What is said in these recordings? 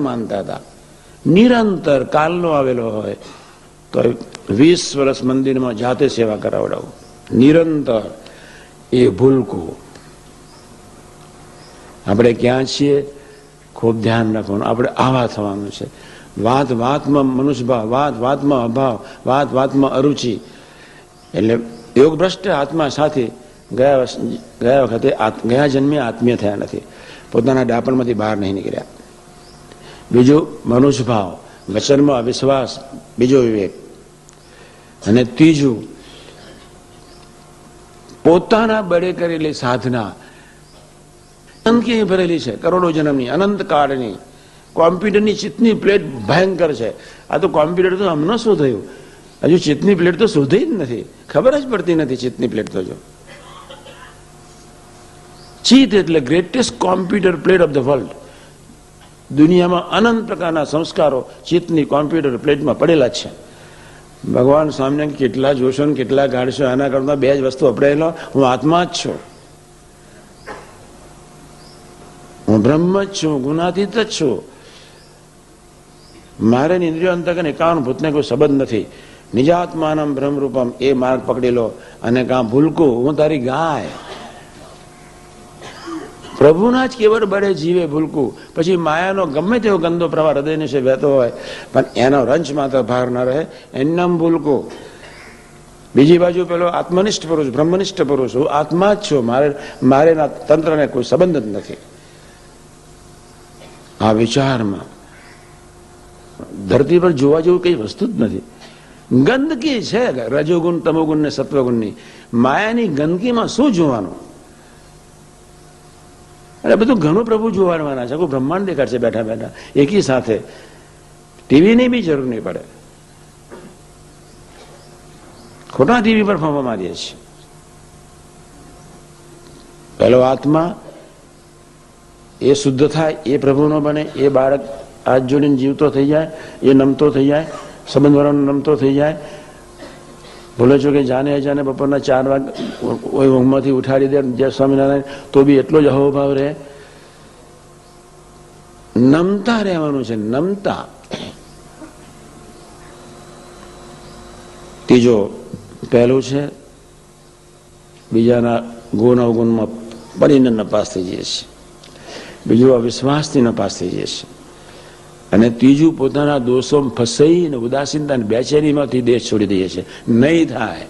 માનતા હતા. નિરંતર કાલનો આવેલો હોય તો 20 વર્ષ મંદિરમાં જાતે સેવા કરાવડાવું, નિરંતર. એ ભૂલકું. આપણે ક્યાં છીએ ખૂબ ધ્યાન રાખવાનું. આપણે આવા થવાનું છે. વાત વાતમાં મનુષ્ય ભાવ, વાત વાતમાં અભાવ, વાત વાતમાં અરુચિ. એટલે યોગ ભ્રષ્ટ આત્મા સાથે ગયા વખતે ગયા જન્મે આત્મીય થયા નથી, પોતાના ડાપણમાંથી બહાર નહીં નીકળ્યા. બીજું મનુષ્ય ભાવ, વચનમાં અવિશ્વાસ, બીજો વિવેક. અને ત્રીજું પોતાના બળે કરેલી સાધના અનંતથી ભરેલી છે, કરોડો જન્મની, અનંત કાળની. કોમ્પ્યુટરની ચિત્તની પ્લેટ ભયંકર છે. આ તો કોમ્પ્યુટર તો હમણાં શું થયું, હજુ ચિત્તની પ્લેટ તો શોધી જ નથી, ખબર જ પડતી નથી ચિત્તની પ્લેટ. તો જો ચિત્ત એટલે greatest computer plate of the world. દુનિયામાં અનંત પ્રકારના સંસ્કારો ચિત્તની કોમ્પ્યુટર પ્લેટમાં પડેલા છે. ભગવાન સામે કેટલા જોશો ને કેટલા ગાળશો, આના કરતા બે જ વસ્તુ અપડાયેલો, હું આત્મા જ છું, હું બ્રહ્મ જ છું, ગુનાતીત જ છું. મારે ઇન્દ્રિયો અંતકન એકાવન ભૂતને કોઈ સંબંધ નથી. નિજાત્માનમ બ્રહ્મરૂપમ, એ માર્ગ પકડી લો. અને કાં ભૂલકું, હું તારી ગાય. પ્રભુના જ કેવળ બળે જીવે ભૂલકું. પછી માયાનો ગમે તેવો ગંદો પ્રવાહ હૃદયને છે વહેતો હોય, પણ એનો રંચ માત્ર ભાર ન રહે, એનું નામ ભૂલકું. બીજી બાજુ પેલો આત્મનિષ્ઠ પુરુષ, બ્રહ્મનિષ્ઠ પુરુષ, હું આત્મા જ છું, મારે તંત્રને કોઈ સંબંધ જ નથી. આ વિચારમાં ધરતી પર જોવા જેવું કઈ વસ્તુ જ નથી. ગંદકી છે રજોગુણ, તમોગુણ ને સત્વગુણની. માયાની ગંદકીમાં શું જોવાનું? એટલે બધું ઘણું પ્રભુ જોવાડવાના છે. કોઈ બ્રહ્માંડ દેખાડશે બેઠા બેઠા એકી સાથે. ટીવીની બી જરૂર નહીં પડે. ખોટા ટીવી પર ફાંફા મારીએ છીએ. પેલો આત્મા એ શુદ્ધ થાય, એ પ્રભુનો બને, એ બાળક હાથ જોડીને જીવતો થઈ જાય, એ નમતો થઈ જાય, સંબંધવાળાનો નમતો થઈ જાય. બોલે છો કે જાને અજાને બપોરના 4 વાગે ઊંઘમાંથી ઉઠાડી દે જય સ્વામિનારાયણ, તો બી એટલો જ અહોભાવ રહે. નમતા રહેવાનું છે, નમતા. ત્રીજો પહેલું છે બીજાના ગુણ અવગુણમાં પડીને નપાસ થઈ જઈએ છીએ. બીજું અવિશ્વાસથી નપાસ થઈ જઈએ છીએ. અને ત્રીજું પોતાના દોષો ફસાઈને ઉદાસીનતા અને બેચેનીમાંથી દેશ છોડી દઈએ છીએ. નહીં થાય,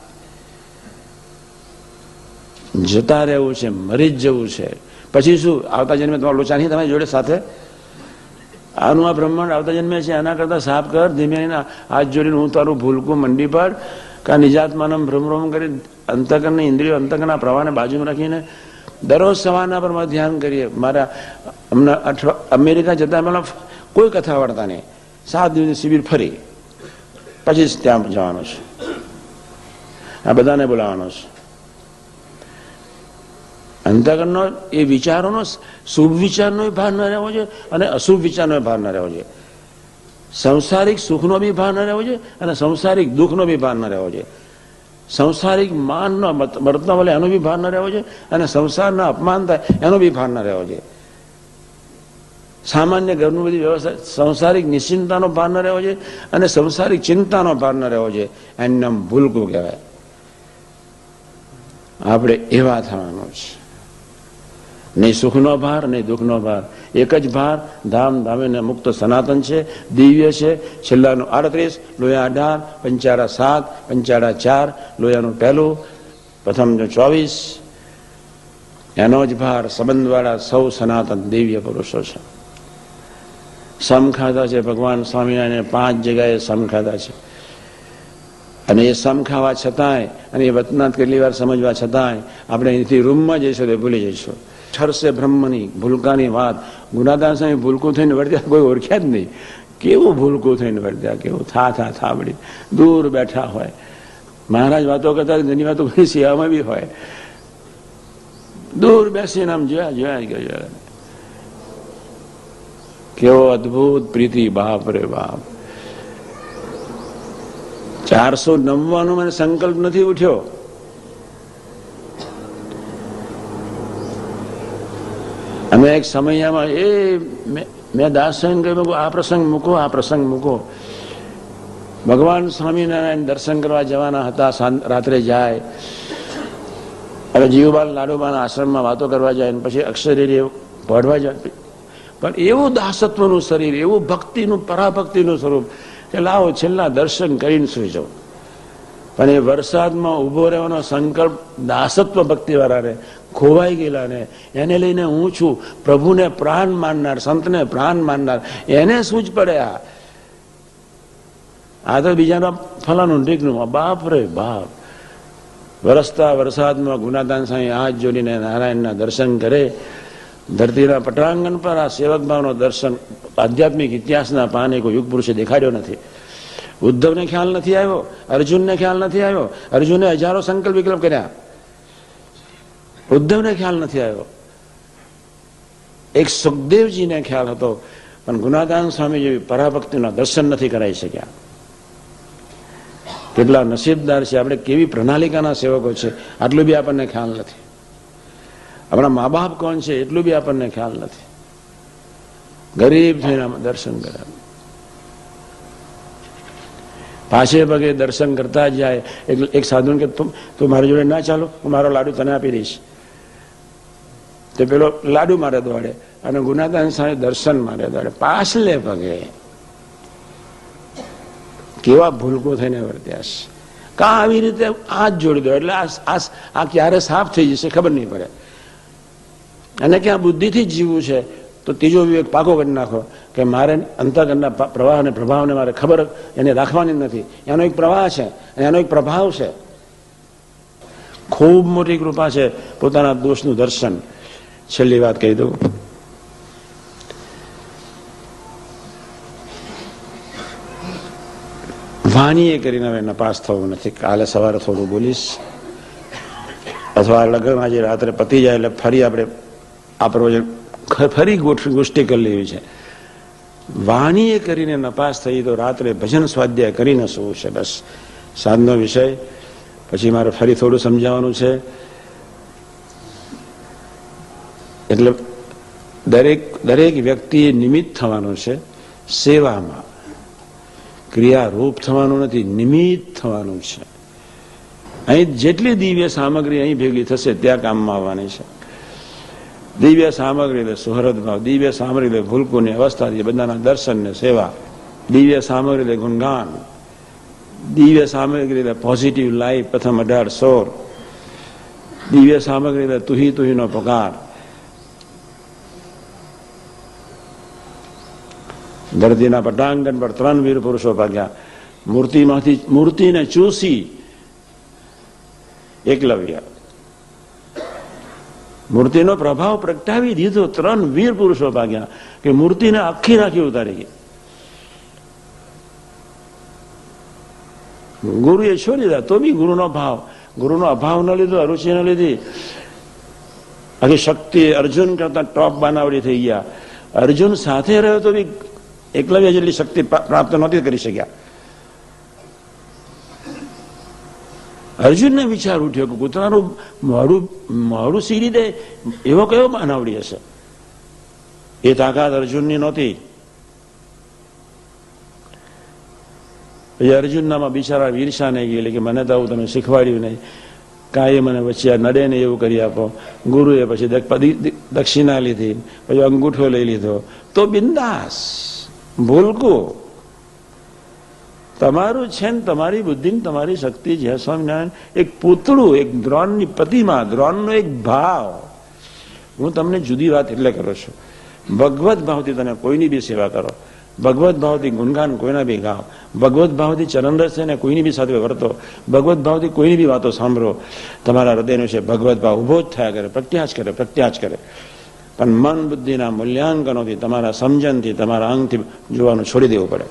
જતા રહેવું છે, મરી જ જવું છે. પછી શું? આવતા જન્મે તમારો લોચા નહીં તમારી જોડે સાથે? આનું આ બ્રહ્માંડ આવતા જન્મે છે, આના કરતા સાફ કર ધીમે હાથ જોડીને હું તારું ભૂલકું મંડી પર કા નિજાત્માનમ ભ્રમભ્રમ કરી અંતકરના ઇન્દ્રિયો અંતકના પ્રવાહને બાજુમાં રાખીને દરરોજ સવારના પર ધ્યાન કરીએ. મારા હમણાં અમેરિકા જતા પહેલા કોઈ કથા વાર્તા નહીં, 7 દિવસની શિબિર ફરી પછી ત્યાં જવાનું છે. આ બધાને બોલાવવાનો છે. અંતકરણનો એ વિચારોનો શુભ વિચારનો ભાર ન રહેવો જોઈએ અને અશુભ વિચારનો ભાર ન રહેવો જોઈએ. સંસારિક સુખનો બી ભાર ન રહેવો જોઈએ અને સંસારિક દુઃખનો બી ભાર ન રહેવો જોઈએ. સંસારિક માનનો વર્તન વલે એનો બી ભાર ન રહેવો જોઈએ અને સંસારના અપમાન થાય એનો બી ભાર ન રહેવો જોઈએ. સામાન્ય ઘરનું બધી વ્યવસ્થા, સંસારિક નિશ્ચિંતાનો ભાર ન રહેવો જોઈએ અને સંસારિક ચિંતાનો ભાર ન રહેવો જોઈએ. એનું નામ ભૂલકું કહેવાય. આપણે એવા થવાનું છે. નહીં સુખનો ભાર નહીં દુઃખનો ભાર, એક જ ભાર. ધામ ધામે મુક્ત સનાતન છે, દિવ્ય છે. છેલ્લાનું 38, લોયા 18, પંચાળા 7, પંચાળા 4, લોયાનું પહેલું, પ્રથમ 24. એનો જ ભાર સંબંધવાળા સૌ સનાતન દિવ્ય પુરુષો છે. સમ ખાધા છે ભગવાન સ્વામિનારાયણે 5 જગ્યાએ સમ ખાધા છે. અને એ સમ ખાવા છતાંય અને એ વતનાથ કેટલી વાર સમજવા છતાંય આપણે અહીંથી રૂમમાં જઈશું તો ભૂલી જઈશું. ઠરશે બ્રહ્મની ભૂલકાની વાત. ગુનાદાન સામે ભૂલકું થઈને વર્ત્યા, કોઈ ઓળખ્યા જ નહીં. કેવું ભૂલકું થઈને વર્ત્યા, કેવું થાબડી દૂર બેઠા હોય. મહારાજ વાતો કરતા ઘણી વાતો ઘણી સેવામાં બી હોય. દૂર બેસીને આમ જોયા કેવો અદભુત પ્રીતિ. બાપ રે બાપ. 499 મને સંકલ્પ નથી ઉઠ્યો. અમે એક સમયમાં મેં દાસસાહેબ કહ્યું આ પ્રસંગ મૂકો, આ પ્રસંગ મૂકો. ભગવાન સ્વામિનારાયણ દર્શન કરવા જવાના હતા, રાત્રે જાય અને જીવબાલ લાડુબાના આશ્રમમાં વાતો કરવા જાય, પછી અક્ષરી પઢવા જાય. પણ એવું દાસત્વનું શરીર, એવું ભક્તિનું, પરાભક્તિનું સ્વરૂપ કે લાવો છેલ્લા દર્શન કરીને સુઈ જાઓ. પણ એ વરસાદમાં ઉભો રહેવાનો સંકલ્પ દાસત્વ ભક્તિવાળાને, ખોવાઈ ગયેલા ને, એને લઈને હું છું, પ્રભુને પ્રાણ માનનાર, સંતને પ્રાણ માનનાર, એને શું જ પડે. આ તો બીજાના ફલાનું ઢીકનું, બાપ રે બાપ. વરસતા વરસાદમાં ગુનાદાન સાંઈ હાથ જોડીને નારાયણના દર્શન કરે. ધરતીના પટાંગણ પર આ સેવક ભાવનો દર્શન આધ્યાત્મિક ઇતિહાસના પાને કોઈ યુગ પુરુષે દેખાડ્યો નથી. ઉદ્ધવને ખ્યાલ નથી આવ્યો, અર્જુનને ખ્યાલ નથી આવ્યો. અર્જુને હજારો સંકલ્પ વિકલ્પ કર્યા, ઉદ્ધવને ખ્યાલ નથી આવ્યો. એક સુખદેવજીને ખ્યાલ હતો, પણ ગુનાદાન સ્વામી જેવી પરાભક્તિના દર્શન નથી કરાવી શક્યા. કેટલા નસીબદાર છે આપણે, કેવી પ્રણાલિકાના સેવકો છે, આટલું બી આપણને ખ્યાલ નથી. આપણા મા બાપ કોણ છે એટલું બી આપણને ખ્યાલ નથી. ગરીબ થઈને દર્શન કર્યા, પાછે પગે દર્શન કરતા જાય. એક સાધુ કે તું મારી જોડે ના ચાલો, હું મારો લાડુ તને આપી દઈશ. તે પેલો લાડુ મારે દોડે અને ગુનાદાન સામે દર્શન મારે દોડે પાછલે પગે. કેવા ભૂલકો થઈને વર્ત્યા છે. કા આવી રીતે હાથ જોડી દો એટલે આ ક્યારે સાફ થઈ જશે ખબર નહીં પડે. અને ક્યાં બુદ્ધિથી જ જીવવું છે તો ત્રીજો વિવેક પાકો કરી નાખો કે મારે અંતઃકરણના પ્રવાહ અને પ્રભાવને મારે ખબર એને રાખવાની નથી. એનો એક પ્રવાહ છે અને એનો એક પ્રભાવ છે. ખૂબ મોટી કૃપા છે પોતાના દોષનું દર્શન. છેલ્લી વાત કહી દઉં. વાણીએ કરીને હવે નપાસ થવું નથી. કાલે સવારે થોડું બોલીશ, અથવા લગ્ન આજે રાત્રે પતી જાય એટલે ફરી આપણે આ પ્રોજેક્ટ ફરી ગોષ્ઠી કરી લેવી છે. વાણીએ કરીને નપાસ થઈ તો રાત્રે ભજન સ્વાધ્યાય કરીને શું છે. બસ સાંજનો વિષય. પછી મારે ફરી થોડું સમજાવવાનું છે. એટલે દરેક વ્યક્તિએ નિમિત્ત થવાનું છે સેવામાં, ક્રિયારૂપ થવાનું નથી, નિમિત્ત થવાનું છે. અહીં જેટલી દિવ્ય સામગ્રી અહીં ભેગી થશે ત્યાં કામમાં આવવાની છે. દિવ્ય સામગ્રી લે સુહૃદ ભાવ, દિવ્ય સામગ્રી લે ભૂલકુની અવસ્થા, બધાના દર્શન ને સેવા, દિવ્ય સામગ્રી લે ગુણગાન, દિવ્ય સામગ્રી લે પોઝિટિવ લાઈફ પ્રથમ 1800, દિવ્ય સામગ્રી લે તુહી તુહીનો પગાર. ધરતીના પટાંગણ પર 3 વીર પુરુષો ભાગ્યા. મૂર્તિમાંથી મૂર્તિને ચૂસી એકલવ્ય, મૂર્તિનો પ્રભાવ પ્રગટાવી દીધો. 3 વીર પુરુષો ભાગ્યા કે મૂર્તિને આખી રાખી ઉતારી ગઈ. ગુરુએ છોડી દીધા તો બી ગુરુનો અભાવ ન લીધો, અરુચિ ન લીધી. આખી શક્તિ અર્જુન કરતા ટોપ બનાવડી થઈ ગયા. અર્જુન સાથે રહ્યો તો બી એકલવ્ય જેટલી શક્તિ પ્રાપ્ત નહોતી કરી શક્યા. અર્જુનને વિચાર ઉઠ્યો કે કૂતરાનું મોડું સીરી દે એવો કયો બનાવડી હશે. એ તાકાત અર્જુનની નહોતી. પછી અર્જુનનામાં બિચારા ઈર્ષા નહીં ગયેલી કે મને તો આવું તમે શીખવાડ્યું નહીં, કાંઈ મને વચ્ચે નડે ને એવું કરી આપો. ગુરુએ પછી દક્ષિણા લીધી, પછી અંગૂઠો લઈ લીધો તો બિંદાસ. ભૂલકું તમારું છે ને તમારી બુદ્ધિ ને તમારી શક્તિ છે. સ્વામિનારાયણ એક પૂતળું, એક દ્રોણની પ્રતિમા, દ્રોણનો એક ભાવ. હું તમને જુદી વાત એટલે કરું છું. ભગવત ભાવથી તમે કોઈની બી સેવા કરો, ભગવત ભાવથી ગુણગાન કોઈના બી ગાઓ, ભગવત ભાવથી ચરણરસ થઈને કોઈની બી સાથે વર્તો, ભગવત ભાવથી કોઈની બી વાતો સાંભળો. તમારા હૃદયનો છે ભગવત ભાવ ઉભો જ થયા કરે, પ્રત્યાજ કરે. પણ મન બુદ્ધિના મૂલ્યાંકનોથી, તમારા સમજણથી, તમારા અંગથી જોવાનું છોડી દેવું પડે.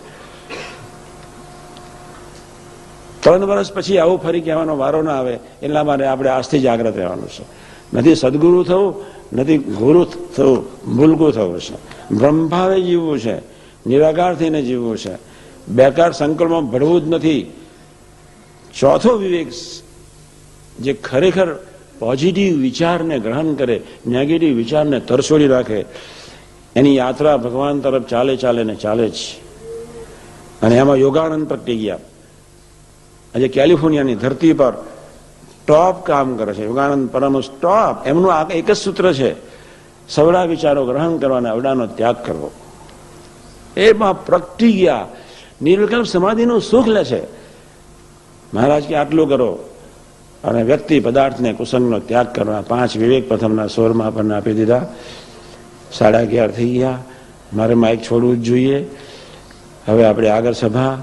3 વર્ષ પછી આવું ફરી કહેવાનો વારો ના આવે એટલા માટે આપણે આજથી જાગ્રત રહેવાનું છે. નથી સદગુરુ થવું, નથી ગુરુ થવું, ભૂલકું થવું છે. બ્રહ્મભાવે જીવવું છે, નિરાકાર થઈને જીવવું છે. બેકાર સંકલ્પમાં ભળવું જ નથી. ચોથો વિવેક જે ખરેખર પોઝિટિવ વિચારને ગ્રહણ કરે, નેગેટિવ વિચારને તરછોડી રાખે, એની યાત્રા ભગવાન તરફ ચાલે ચાલે ને ચાલે જ. અને એમાં યોગાનંદ પ્રગટી ગયા. આજે કેલિફોર્નિયાની ધરતી પર ટોપ કામ કરે છે યોગાનંદ પરમહંસ, ટોપ. એમનું એક જ સૂત્ર છે, સવડા વિચારો ગ્રહણ કરવાના, અવડાનો ત્યાગ કરવો. એમાં પ્રગટી ગયા, નિર્વિકલ્પ સમાધિનું સુખ લે છે. મહારાજ કે આટલું કરો અને વ્યક્તિ પદાર્થને કુસંગનો ત્યાગ કરવા. 5 વિવેક પ્રથમના 16માં આપણને આપી દીધા. 11:30 થઈ ગયા. મારે માઇક છોડવું જ જોઈએ. હવે આપણે આગળ સભા